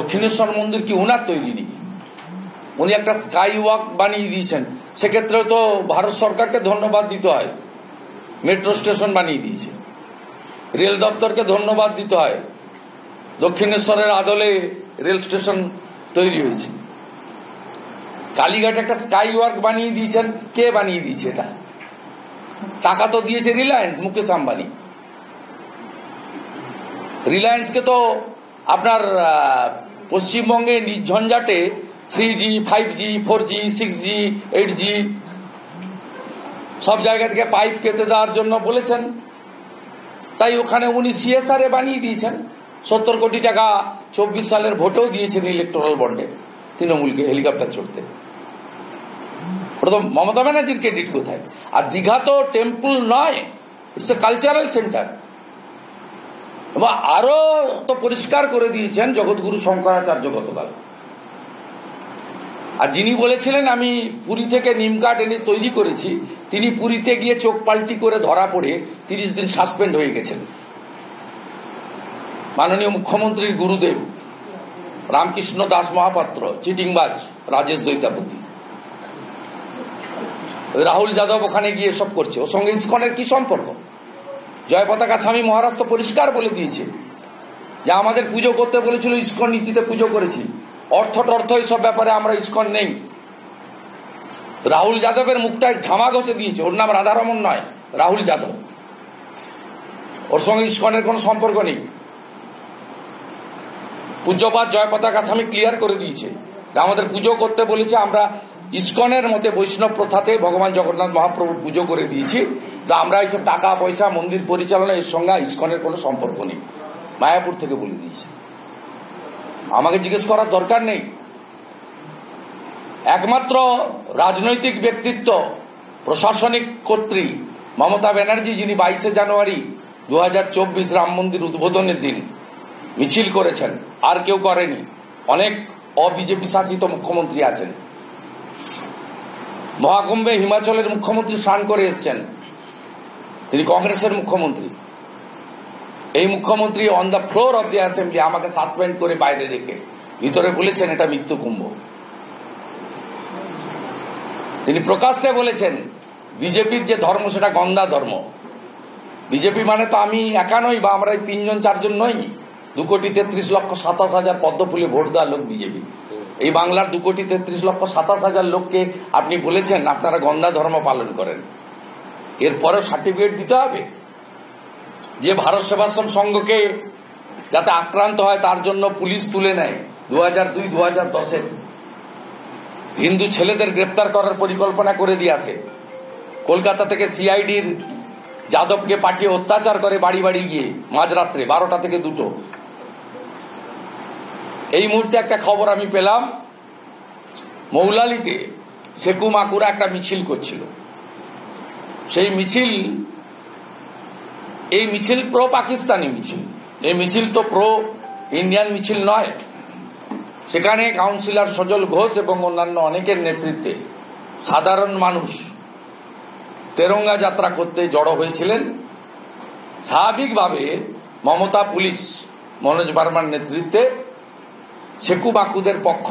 দক্ষিণেশ্বর মন্দির কি ওনার তৈরি নাকি? উনি একটা স্কাই ওয়াক বানিয়ে দিয়েছেন, সেক্ষেত্রেও তো ভারত সরকারকে ধন্যবাদ দিতে হয়। মেট্রো স্টেশন বানিয়ে দিয়েছে, রেল দপ্তরকে ধন্যবাদ দিতে হয়। দক্ষিণেশ্বরের আদলে রেল স্টেশন তৈরি হয়েছে। কালীঘাট একটা স্কাই ওয়াক বানিয়ে দিয়েছেন, কে বানিয়ে দিয়েছে? এটা টাকা তো দিয়েছে রিলায়েন্স, মুকেশ আম্বানি। রিলায়েন্সকে তো আপনার পশ্চিমবঙ্গে নির্ঝঞ্ঝাটে 3G, 5G, 4G, 6G, 8G সব জায়গা থেকে পাইপ পেতে দেওয়ার জন্য বলেছেন, তাই ওখানে উনি CSR বানিয়ে দিয়েছেন। 70 কোটি টাকা 24 সালের ভোটেও দিয়েছেন ইলেকটোরাল বন্ডে তৃণমূলকে হেলিকপ্টার চড়তে। ওটা তো মমতা ব্যানার্জির ক্রেডিট কোথায়? আর দীঘা তো টেম্পল নয়, ইটস এ কালচারাল সেন্টার। এবং আরো তো পরিষ্কার করে দিয়েছেন জগৎগুরু শঙ্করাচার্য গতকাল। আর যিনি বলেছিলেন আমি পুরী থেকে নিম কাঠ এনে তৈরি করেছি, তিনি পুরীতে গিয়ে চোখ পাল্টি করে ধরা পড়ে 30 দিন সাসপেন্ড হয়ে গেছেন। মাননীয় মুখ্যমন্ত্রীর গুরুদেব রামকৃষ্ণ দাস মহাপাত্র, চিটিংবাজ রাজেশ দৈতাপতি, রাহুল যাদব ওখানে গিয়ে সব করছে। ওর সঙ্গে ইসকনের কি সম্পর্ক? জয় পতাকা স্বামী মহারাজ তো পরিষ্কার বলে দিয়েছে যে আমাদের পুজো করতে বলেছিল, ইসকন নীতিতে পুজো করেছি, অর্থ এইসব ব্যাপারে আমরা ইসকন নেই। রাহুল যাদবের মুখটায় ঝামা ঘষে দিয়েছে, ওর নাম রাধারমন নয়, রাহুল যাদব। ওর সঙ্গে ইসকনের কোন সম্পর্ক নেই। পূজ্যপাত জয় পতাকা স্বামী ক্লিয়ার করে দিয়েছে আমাদের পুজো করতে বলেছে, আমরা ইসকনের মতে বৈষ্ণব প্রথাতে ভগবান জগন্নাথ মহাপ্রভু পুজো করে দিয়েছি, তো আমরা এইসব টাকা পয়সা মন্দির পরিচালনা এর সঙ্গে ইসকনের কোনো সম্পর্ক নেই। মায়াপুর থেকে বলে দিয়েছে, আমাকে জিজ্ঞেস করার দরকার নেই। একমাত্র রাজনৈতিক ব্যক্তিত্ব, প্রশাসনিক কর্ত্রী মমতা ব্যানার্জি, যিনি 22 জানুয়ারি 2024 রাম মন্দির উদ্বোধনের দিন মিছিল করেছেন, আর কেউ করেনি। অনেক অবিজেপি শাসিত মুখ্যমন্ত্রী আছেন। মহাকুম্ভে হিমাচলের মুখ্যমন্ত্রী স্নান করে এসছেন, তিনি কংগ্রেসের মুখ্যমন্ত্রী। এই মুখ্যমন্ত্রী on the floor of the assembly আমাকে সাসপেন্ড করে বাইরে রেখে ভিতরে বলেছেন এটা মৃত্যু কুম্ভ। তিনি প্রকাশ্যে বলেছেন বিজেপির যে ধর্ম সেটা গন্দা ধর্ম। বিজেপি মানে তো আমি একা নই, বা আমরা 3জন 4জন নই। 2,33,27,000 পদ্ম ফুলে ভোট দেওয়া লোক বিজেপি। এই বাংলার 2,33,27,000 লোককে আপনি বলেছেন আপনারা গন্দা ধর্ম পালন করেন। এরপরেও সার্টিফিকেট দিতে হবে যে ভারত সেবাশ্রম সংঘকে যাতে আক্রান্ত হয় তার জন্য পুলিশ তুলে নেয় 2002-2010 হিন্দু ছেলেদের গ্রেপ্তার করার পরিকল্পনা করে দিয়েছে। কলকাতা থেকে CIDর যাদবকে পাঠিয়ে অত্যাচার করে বাড়ি বাড়ি গিয়ে মাঝরাত্রে 12টা থেকে 2টো। এই মুহূর্তে একটা খবর আমি পেলাম, মৌলালিতে শেকু মাকুরা একটা মিছিল করছিল। সেই মিছিল, এই মিছিল প্রো পাকিস্তানি মিছিল, এই মিছিল তো প্রো ইন্ডিয়ান মিছিল নয়। সেখানে কাউন্সিলর সজল ঘোষ এবং অন্যান্য অনেকের নেতৃত্বে সাধারণ মানুষ তেরঙ্গা যাত্রা করতে জড়ো হয়েছিলেন। স্বাভাবিকভাবে মমতা পুলিশ মনোজ বার্মার নেতৃত্বে শেকু মাকুদের পক্ষ